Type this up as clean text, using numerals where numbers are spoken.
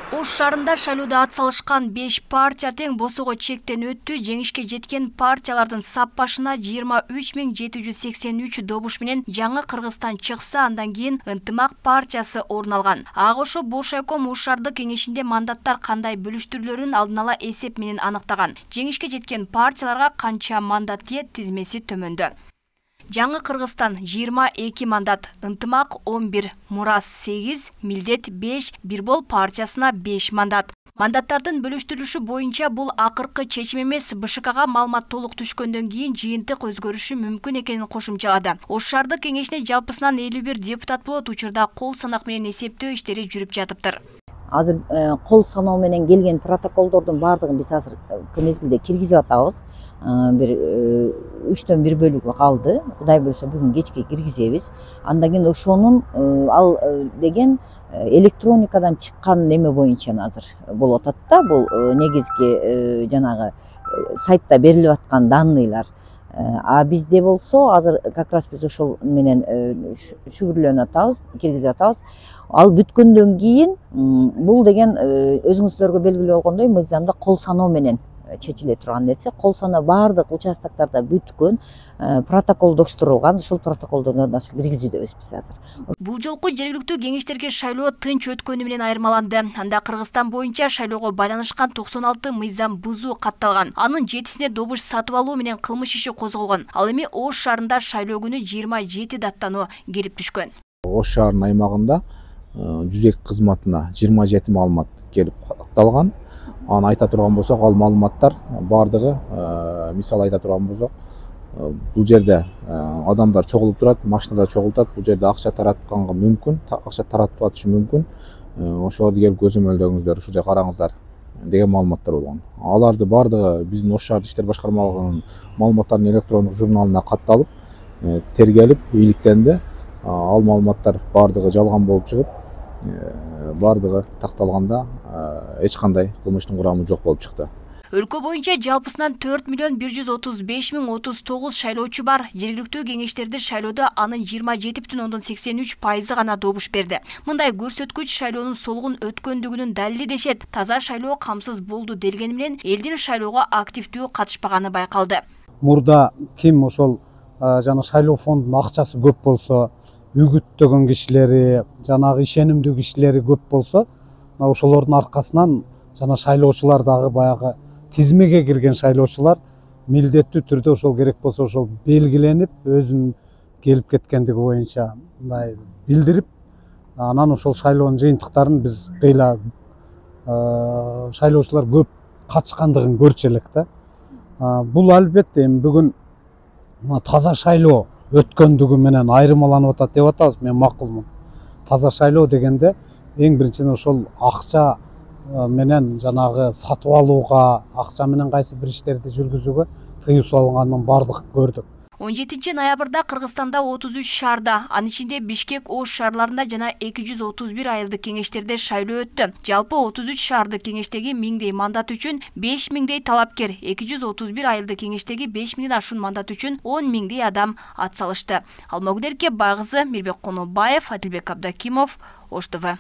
Ош шаарында шайлоодо ат салышкан 5 партия тең босого чектен өттү. Жеңишке жеткен партиялардын саппашына 23.783 добуш менен жаңы Кыргызстан чыкса, андан кийин Ынтымак партиясы орун алган. Ага ошо Боршайком Ош шаардык кеңешинде мандаттар кандай бөлүштүрүлөрүн алдын ала эсеп менен аныктаган. Жеңишке жеткен партияларга канча мандат тиет, тизмеси төмөндө. Жаңы Кыргызстан 22 мандат, Ынтымак 11, Мурас 8, Милдет 5, Бирбол партиясына 5 мандат. Мандаттардын бөлүштүрүлүшү боюнча бул акыркы чечим эмес, БШКга маалымат толук түшкөндөн кийин жыйынтык өзгөрүшү мүмкүн экенин кошумчалады. Ош шаардык кеңешине жалпысынан 51 депутат болот, учурда кол санак менен эсептөө иштери жүрүп жатыптыр. Азыр кол саноо менен келген протоколдордун баардыгын биз азыр мезгилде киргизип атабыз. Бир 3төн 1 бөлүгү калды. Кудай буюрса бүгүн кечке киргизебиз. Андан кийин ошонун ал деген электроникадан чыккан неме боюнча азыр болуп атат да. Бул негизги жанагы сайтта берилип аткан данныйлар. А бизде болсо азыр как раз биз ошол менен шүгүрлөнүп атабыз, киргизип атабыз. Ал бүткөндөн кийин бул деген өзүңүздөргө белгилүү болгондой мыйзамда кол саноо менен чечиле турган нерсе. Кол саноо баардык участоктарда бүткөн, протоколдоштурулган, ошол протоколдордон киргизүүдөбүз биз азыр. Бул жолку жергиликтүү кеңештерге шайлоо тынч өткөнү менен айырмаланды. Анда Кыргызстан боюнча шайлоого байланышкан 96 мыйзам бузуу катталган. Анын 7-сине добуш сатып алуу менен кылмыш иши козголгон. Ал эми Ош шаарында шайлоо күнү 27 даттануу келип түшкөн. Ош шаарынын аймагында жүзек кызматына 27 маалымат келип катталган. Аны айта турган болсок, ал маалыматтар бардыгы, мисалы айта турган болсок, бул жерде адамдар чогулуп турат, машинада чогултат, бул жерде акча таратканга мүмкүн, акча таратып атышы мүмкүн. Ошолорду келип көзөмөлдөңүздөр, ушул жерде караңыздар деген маалыматтар болгон. Аларды бардыгы биздин Ош шаардык иштер башкармалыгынын маалыматтарынын электрондук журналына катталып, тергелип, иликтенди. Ал маалыматтар бардыгы жалган болуп чыгып, бардыгы такталганда эч кандай кылмыштын курамы жок болуп чыкты. Өлкө боюнча жалпысынан 4.135.039 шайлоочу бар. Жергиликтүү кеңештерди шайлоодо анын 27,83% гана добуш берди. Мындай көрсөткүч шайлоонун солгун өткөндүгүнүн далили дешет. Таза шайлоо камсыз болду делгени менен элдин шайлоого активдүү катышпаганы байкалды. Мурда ким ошол жана шайлоо фондунун акчасы көп болсо, үгүттөгөн кишилери, жанагы ишенимдүү кишилери көп болсо, ошолордун аркасынан жана шайлоочулар дагы баягы тизмеге кирген шайлоочулар милдеттүү түрдө ошол керек болсо ошол белгиленип, өзүнүн келип кеткендиги боюнча мындай билдирип, анан ошол шайлоонун жыйынтыктарын биз кыйла шайлоочулар көп катышкандыгын көрчү элек да. Бул албетте эми бүгүн таза шайлоо өткөндүгү менен айырмаланып атат деп атабыз. Мен макулмун. Таза шайлоо дегенде эң биринчиден ошол акча менен жанагы сатып алууга, акча менен кайсы бир иштерди жүргүзүүгө тыюу салынганын бардык көрдүк. 17 ноябрда Кыргызстанда 33 шаарда, анын ичинде Бишкек, Ош шаарларында жана 231 айылдык кеңештерде шайлоо өттү. Жалпы 33 шаардык кеңештеги 1000дей мандат үчүн 5000дей талапкер, 231 айылдык кеңештеги 5000ден ашуун мандат үчүн 10.000дей адам ат салышты. Алмагүл Байгызы, Мирбек Конобаев, Адилбек Абдакимов, Ош ТВ.